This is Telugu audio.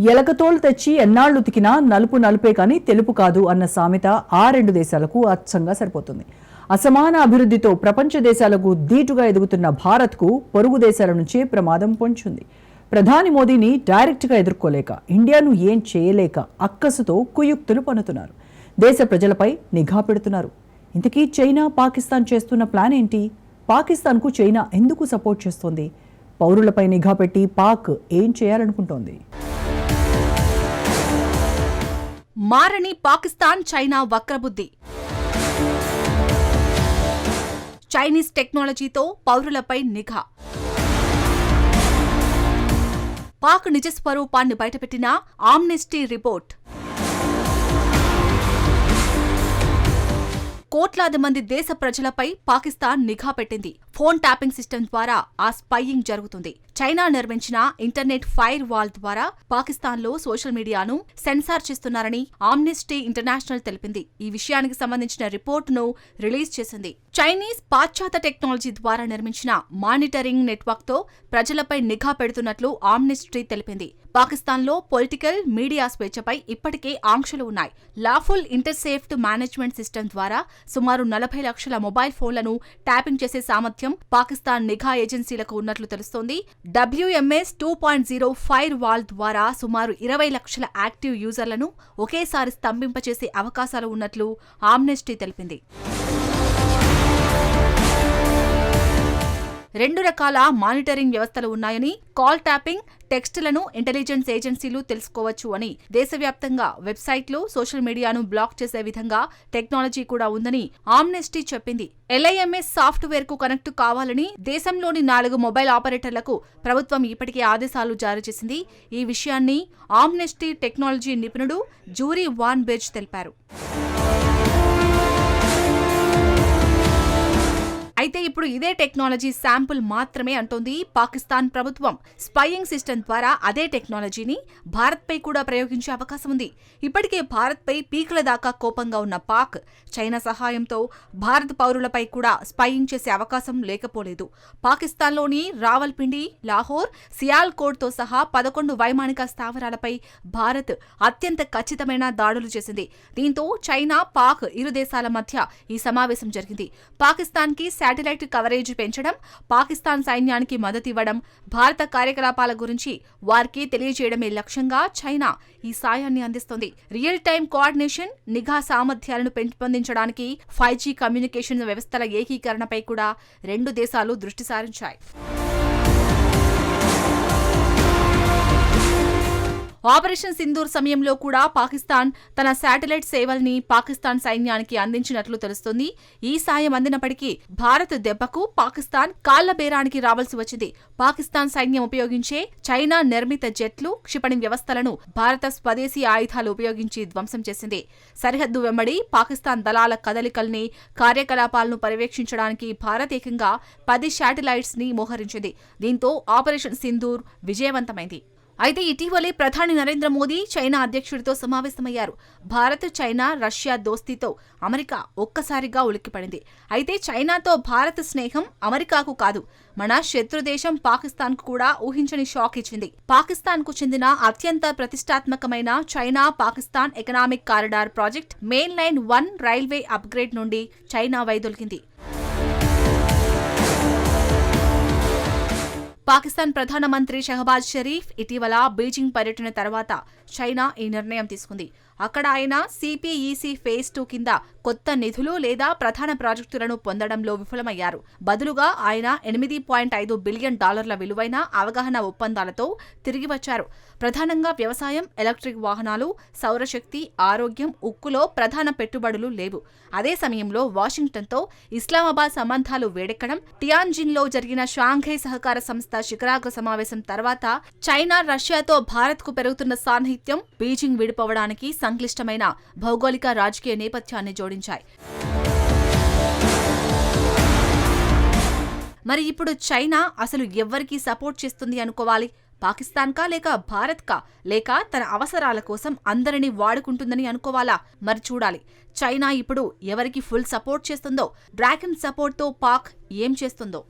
ఎలకతోలు తెచ్చి ఎన్నాళ్లు ఉతికినా నలుపు నలుపే కానీ తెలుపు కాదు అన్న సామెత ఆ రెండు దేశాలకు అచ్చంగా సరిపోతుంది. అసమాన అభివృద్ధితో ప్రపంచ దేశాలకు ధీటుగా ఎదుగుతున్న భారత్కు పొరుగు దేశాల నుంచే ప్రమాదం పొంచుంది. ప్రధాని మోదీని డైరెక్ట్గా ఎదుర్కోలేక, ఇండియాను ఏం చేయలేక అక్కసుతో కుయుక్తులు పన్నుతున్నారు. దేశ ప్రజలపై నిఘా పెడుతున్నారు. ఇంతకీ చైనా, పాకిస్తాన్ చేస్తున్న ప్లాన్ ఏంటి? పాకిస్తాన్కు చైనా ఎందుకు సపోర్ట్ చేస్తోంది? పౌరులపై నిఘా పెట్టి పాక్ ఏం చేయాలనుకుంటోంది? మారని పాకిస్తాన్ చైనా వక్రబుద్ధి. చైనీస్ టెక్నాలజీతో పౌరులపై నిఘా. పాక్ నిజస్వరూపాన్ని బయటపెట్టిన ఆమ్నెస్టీ రిపోర్ట్. కోట్లాది మంది దేశ ప్రజలపై పాకిస్తాన్ నిఘా పెట్టింది. ఫోన్ ట్యాపింగ్ సిస్టమ్ ద్వారా ఆ స్పైయింగ్ జరుగుతుంది. చైనా నిర్మించిన ఇంటర్నెట్ ఫైర్ వాల్ ద్వారా పాకిస్తాన్లో సోషల్ మీడియాను సెన్సార్ చేస్తున్నారని ఆమ్నెస్టీ ఇంటర్నేషనల్ తెలిపింది. ఈ విషయానికి సంబంధించిన రిపోర్టును రిలీజ్ చేసింది. చైనీస్ పాశ్చాత్య టెక్నాలజీ ద్వారా నిర్మించిన మానిటరింగ్ నెట్వర్క్తో ప్రజలపై నిఘా పెడుతున్నట్లు ఆమ్నెస్టీ తెలిపింది. పాకిస్తాన్లో పొలిటికల్, మీడియా స్వేచ్ఛపై ఇప్పటికే ఆంక్షలు ఉన్నాయి. లాఫుల్ ఇంటర్సెప్ట్ మేనేజ్మెంట్ సిస్టమ్ ద్వారా సుమారు 40 లక్షల మొబైల్ ఫోన్లను ట్యాపింగ్ చేసే సామర్థ్యం పాకిస్తాన్ నిఘా ఏజెన్సీలకు ఉన్నట్లు తెలుస్తోంది. WMS 2.0 ఫైర్ వాల్ ద్వారా సుమారు 20 లక్షల యాక్టివ్ యూజర్లను ఒకేసారి స్తంభింపచేసే అవకాశాలు ఉన్నట్లు ఆమ్నెస్టీ తెలిపింది. 2 రకాల మానిటరింగ్ వ్యవస్థలు ఉన్నాయని, కాల్ ట్యాపింగ్, టెక్స్టులను ఇంటెలిజెన్స్ ఏజెన్సీలు తెలుసుకోవచ్చు అని, దేశవ్యాప్తంగా వెబ్సైట్లు, సోషల్ మీడియాను బ్లాక్ చేసే విధంగా టెక్నాలజీ కూడా ఉందని ఆమ్నెస్టీ చెప్పింది. LIMS సాఫ్ట్వేర్ కు కనెక్ట్ కావాలని దేశంలోని 4 మొబైల్ ఆపరేటర్లకు ప్రభుత్వం ఇప్పటికే ఆదేశాలు జారీ చేసింది. ఈ విషయాన్ని ఆమ్నెస్టీ టెక్నాలజీ నిపుణుడు జూరీ వాన్ బెర్జ్ తెలిపారు. అయితే ఇప్పుడు ఇదే టెక్నాలజీ శాంపుల్ మాత్రమే అంటోంది పాకిస్తాన్ ప్రభుత్వం. స్పైయింగ్ సిస్టమ్ ద్వారా అదే టెక్నాలజీని భారత్పై కూడా ప్రయోగించే అవకాశం ఉంది. ఇప్పటికే భారత్పై పీకుల దాకా కోపంగా ఉన్న పాక్ చైనా సహాయంతో భారత పౌరులపై కూడా స్పైయింగ్ చేసే అవకాశం లేకపోలేదు. పాకిస్తాన్లోని రావల్పిండి, లాహోర్, సియాల్కోట్తో సహా 11 వైమానిక స్థావరాలపై భారత్ అత్యంత ఖచ్చితమైన దాడులు చేసింది. దీంతో చైనా, పాక్ ఇరు దేశాల మధ్య ఈ సమావేశం జరిగింది. పాకిస్తాన్కి శాటిలైట్ కవరేజ్ పెంచడం, పాకిస్తాన్ సైన్యానికి మద్దతివ్వడం, భారత కార్యకలాపాల గురించి వారికి తెలియజేయడమే లక్ష్యంగా చైనా ఈ సాయాన్ని అందిస్తోంది. రియల్ టైం కోఆర్డినేషన్, నిఘా సామర్థ్యాలను పెంపొందించడానికి 5G కమ్యూనికేషన్ వ్యవస్థల ఏకీకరణపై కూడా రెండు దేశాలు దృష్టి సారించాయి. ఆపరేషన్ సింధూర్ సమయంలో కూడా పాకిస్తాన్ తన శాటిలైట్ సేవల్ని పాకిస్తాన్ సైన్యానికి అందించినట్లు తెలుస్తోంది. ఈ సాయం అందినప్పటికీ భారత్ దెబ్బకు పాకిస్తాన్ కాళ్ల బేరానికి రావాల్సి వచ్చింది. పాకిస్తాన్ సైన్యం ఉపయోగించే చైనా నిర్మిత జెట్లు, క్షిపణి వ్యవస్థలను భారత స్వదేశీ ఆయుధాలు ఉపయోగించి ధ్వంసం చేసింది. సరిహద్దు వెంబడి పాకిస్తాన్ దళాల కదలికల్ని, కార్యకలాపాలను పర్యవేక్షించడానికి భారత్ ఏకంగా 10 శాటిలైట్స్ ని మోహరించింది. దీంతో ఆపరేషన్ సింధూర్ విజయవంతమైంది. అయితే ఇటీవలే ప్రధాని నరేంద్ర మోదీ చైనా అధ్యక్షుడితో సమావేశమయ్యారు. భారత్, చైనా, రష్యా దోస్తీతో అమెరికా ఒక్కసారిగా ఉలిక్కిపడింది. అయితే చైనాతో భారత్ స్నేహం అమెరికాకు కాదు, మన శత్రుదేశం పాకిస్తాన్కు కూడా ఊహించని షాక్ ఇచ్చింది. పాకిస్తాన్కు చెందిన అత్యంత ప్రతిష్టాత్మకమైన China Pakistan economic corridor project main line 1 railway upgrade నుండి చైనా వైదొలిగింది. పాకిస్తాన్ ప్రధానమంత్రి షహబాజ్ షరీఫ్ ఇటీవల బీజింగ్ పర్యటన తర్వాత చైనా ఈ నిర్ణయం తీసుకుంది. అక్కడ ఆయన CPEC ఫేజ్ 2 కింద కొత్త నిధులు లేదా ప్రధాన ప్రాజెక్టులను పొందడంలో విఫలమయ్యారు. బదులుగా ఆయన $8.5 బిలియన్ విలువైన అవగాహన ఒప్పందాలతో తిరిగి వచ్చారు. ప్రధానంగా వ్యవసాయం, ఎలక్ట్రిక్ వాహనాలు, సౌరశక్తి, ఆరోగ్యం, ఉక్కులో ప్రధాన పెట్టుబడులు లేవు. అదే సమయంలో వాషింగ్టన్తో ఇస్లామాబాద్ సంబంధాలు వేడెక్కడం, టియాన్జిన్లో జరిగిన షాంఘై సహకార సంస్థ శిఖరాగ్ర సమావేశం తర్వాత చైనా, రష్యాతో భారత్కు పెరుగుతున్న సాన్నిహిత్యం బీజింగ్ విడిపోవడానికి సంక్లిష్టమైన భౌగోళిక రాజకీయ నేపథ్యాన్ని జోడించాయి. మరి ఇప్పుడు చైనా అసలు ఎవ్వరికి సపోర్ట్ చేస్తుంది అనుకోవాలి? పాకిస్తాన్కా, లేక భారత్కా, లేక తన అవసరాల కోసం అందరినీ వాడుకుంటుందని అనుకోవాలా? మరి చూడాలి. చైనా ఇప్పుడు ఎవరికి ఫుల్ సపోర్ట్ చేస్తుందో, డ్రాగన్ సపోర్ట్తో పాక్ ఏం చేస్తుందో.